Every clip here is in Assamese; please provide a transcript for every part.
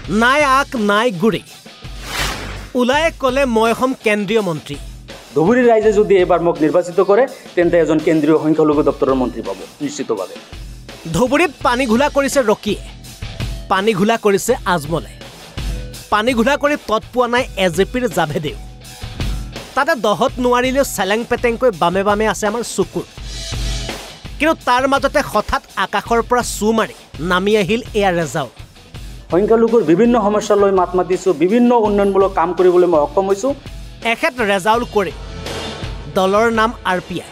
নাই আক নাই গুৰি ওলাই ক'লে মই হম কেন্দ্ৰীয় মন্ত্ৰী ধুবুৰী ৰাইজে যদি এবাৰ মোক নিৰ্বাচিত কৰে তেন্তে এজন কেন্দ্ৰীয় সংখ্যালঘু দপ্তৰৰ মন্ত্ৰী পাব নিশ্চিতভাৱে ধুবুৰীত পানী ঘোলা কৰিছে ৰকিয়ে পানী ঘোলা কৰিছে আজমলে পানী ঘোলা কৰি তৎ পোৱা নাই এজেপিৰ জাভেদেও তাতে দহত নোৱাৰিলেও চেলেং পেটেংকৈ বামে বামে আছে আমাৰ চকুৰ কিন্তু তাৰ মাজতে হঠাৎ আকাশৰ পৰা চু মাৰি নামি আহিল এয়া ৰেজাউল সংখ্যালঘুৰ বিভিন্ন সমস্যা লৈ মাত মাতিছোঁ বিভিন্ন উন্নয়নমূলক কাম কৰিবলৈ মই সক্ষম হৈছোঁ এখেত ৰেজাউল কৰে দলৰ নাম RPI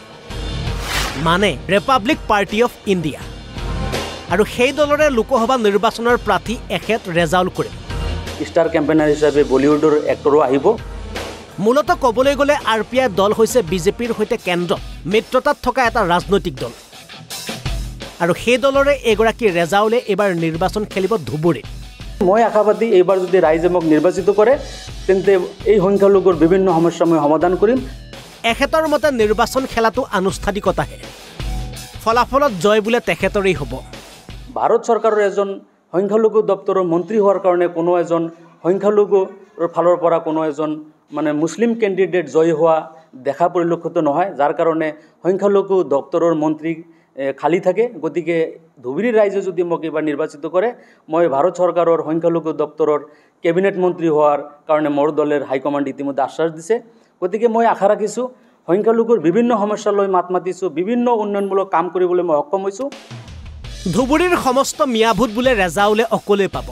মানে ৰিপাব্লিক পাৰ্টি অফ ইণ্ডিয়া আৰু সেই দলৰে লোকসভা নিৰ্বাচনৰ প্ৰাৰ্থী এখেত ৰেজাউল কৰে ষ্টাৰ কেম্পেইনাৰ হিচাপে বলিউডৰ এক্টৰো আহিব মূলতঃ ক'বলৈ গ'লে RPI দল হৈছে বিজেপিৰ সৈতে কেন্দ্ৰত মিত্ৰতাত থকা এটা ৰাজনৈতিক দল আৰু সেই দলৰে এগৰাকী ৰেজাউলে এইবাৰ নিৰ্বাচন খেলিব ধুবুৰীত মই আশাবাদী এইবাৰ যদি ৰাইজে মোক নিৰ্বাচিত কৰে তেন্তে এই সংখ্যালঘুৰ বিভিন্ন সমস্যা মই সমাধান কৰিম এখেতৰ মতে নিৰ্বাচন খেলাটো আনুষ্ঠানিকতাহে ফলাফলত জয় বোলে তেখেতৰেই হ'ব ভাৰত চৰকাৰৰ এজন সংখ্যালঘু দপ্তৰৰ মন্ত্ৰী হোৱাৰ কাৰণে কোনো এজন সংখ্যালঘুৰ ফালৰ পৰা কোনো এজন মানে মুছলিম কেণ্ডিডেট জয় হোৱা দেখা পৰিলক্ষিত নহয় যাৰ কাৰণে সংখ্যালঘু দপ্তৰৰ মন্ত্ৰী খালী থাকে গতিকে ধুবুৰী ৰাইজে যদি মোক এইবাৰ নিৰ্বাচিত কৰে মই ভাৰত চৰকাৰৰ সংখ্যালঘু দপ্তৰৰ কেবিনেট মন্ত্ৰী হোৱাৰ কাৰণে মোৰ দলৰ হাইকমাণ্ড ইতিমধ্যে আশ্বাস দিছে গতিকে মই আশা ৰাখিছোঁ সংখ্যালঘুৰ বিভিন্ন সমস্যা লৈ মাত মাতিছোঁ বিভিন্ন উন্নয়নমূলক কাম কৰিবলৈ মই সক্ষম হৈছোঁ ধুবুৰীৰ সমস্ত মিয়াভূত বোলে ৰেজাউলে অকলে পাব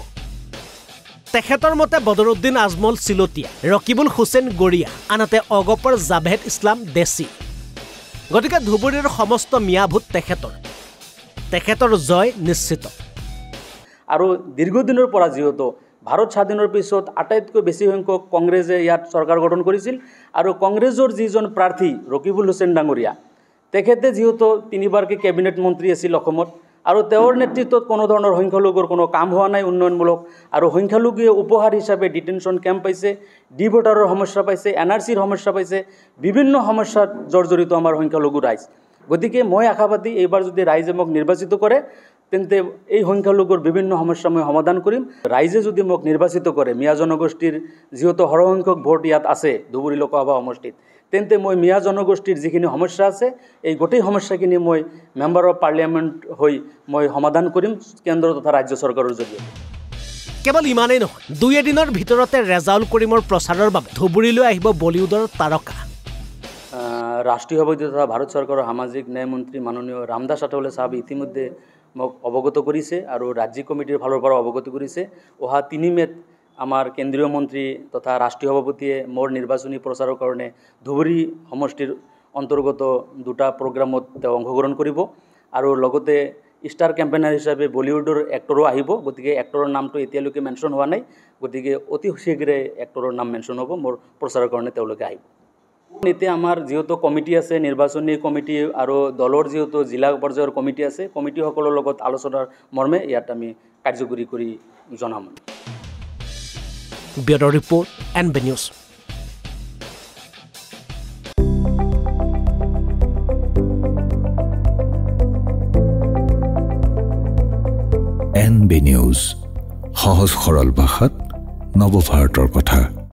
তেখেতৰ মতে বদৰুদ্দিন আজমল চিলতীয়া ৰকিবুল হুছেইন গৰিয়া আনহাতে অগপৰ জাভেদ ইছলাম দেশী গতিকে ধুবুৰীৰ সমস্ত মিয়াভূত তেখেতৰ জয় নিশ্চিত আৰু দীৰ্ঘদিনৰ পৰা যিহেতু ভাৰত স্বাধীনৰ পিছত আটাইতকৈ বেছি সংখ্যক কংগ্ৰেছে ইয়াত চৰকাৰ গঠন কৰিছিল আৰু কংগ্ৰেছৰ যিজন প্ৰাৰ্থী ৰকিবুল হুছেইন ডাঙৰীয়া তেখেতে যিহেতু তিনিবাৰকৈ কেবিনেট মন্ত্ৰী আছিল অসমত আৰু তেওঁৰ নেতৃত্বত কোনো ধৰণৰ সংখ্যালঘুৰ কোনো কাম হোৱা নাই উন্নয়নমূলক আৰু সংখ্যালঘুৱে উপহাৰ হিচাপে ডিটেনশ্যন কেম্প পাইছে ডি ভোটাৰৰ সমস্যা পাইছে NRCৰ সমস্যা পাইছে বিভিন্ন সমস্যাত জৰ্জৰিত আমাৰ সংখ্যালঘু ৰাইজ গতিকে মই আশাবাদী এইবাৰ যদি ৰাইজে মোক নিৰ্বাচিত কৰে তেন্তে এই সংখ্যালঘুৰ বিভিন্ন সমস্যা মই সমাধান কৰিম ৰাইজে যদি মোক নিৰ্বাচিত কৰে মিয়া জনগোষ্ঠীৰ যিহেতু সৰহসংখ্যক ভোট ইয়াত আছে ধুবুৰী লোকসভা সমষ্টিত তেন্তে মই মিয়া জনগোষ্ঠীৰ যিখিনি সমস্যা আছে এই গোটেই সমস্যাখিনি মই মেম্বাৰ অফ পাৰ্লিয়ামেণ্ট হৈ মই সমাধান কৰিম কেন্দ্ৰ তথা ৰাজ্য চৰকাৰৰ জৰিয়তে কেৱল ইমানেই নহয় দুই এদিনৰ ভিতৰতে ৰেজাউল কৰিমৰ প্ৰচাৰৰ বাবে ধুবুৰীলৈ আহিব বলিউডৰ তাৰকা ৰাষ্ট্ৰীয় সভাপতি তথা ভাৰত চৰকাৰৰ সামাজিক ন্যায় মন্ত্ৰী মাননীয় ৰামদাস আঠাৱালে চাহাবে ইতিমধ্যে মোক অৱগত কৰিছে আৰু ৰাজ্যিক কমিটিৰ ফালৰ পৰা অৱগত কৰিছে অহা 3 মেত আমাৰ কেন্দ্ৰীয় মন্ত্ৰী তথা ৰাষ্ট্ৰীয় সভাপতিয়ে মোৰ নিৰ্বাচনী প্ৰচাৰৰ কাৰণে ধুবুৰী সমষ্টিৰ অন্তৰ্গত দুটা প্ৰগ্ৰামত তেওঁ অংশগ্ৰহণ কৰিব আৰু লগতে ষ্টাৰ কেম্পেইনাৰ হিচাপে বলিউডৰ এক্টৰো আহিব গতিকে এক্টৰৰ নামটো এতিয়ালৈকে মেনশ্যন হোৱা নাই গতিকে অতি শীঘ্ৰে এক্টৰৰ নাম মেনশ্যন হ'ব মোৰ প্ৰচাৰৰ কাৰণে তেওঁলোকে আহিব এতিয়া আমাৰ যিহেতু কমিটি আছে নিৰ্বাচনী কমিটি আৰু দলৰ যিহেতু জিলা পৰ্যায়ৰ কমিটি আছে কমিটিসকলৰ লগত আলোচনাৰ মৰ্মে ইয়াত আমি কাৰ্যকৰী কৰি জনাম bureau' report NB News NB News সহজ সৰল ভাষাত নৱভাৰতৰ কথা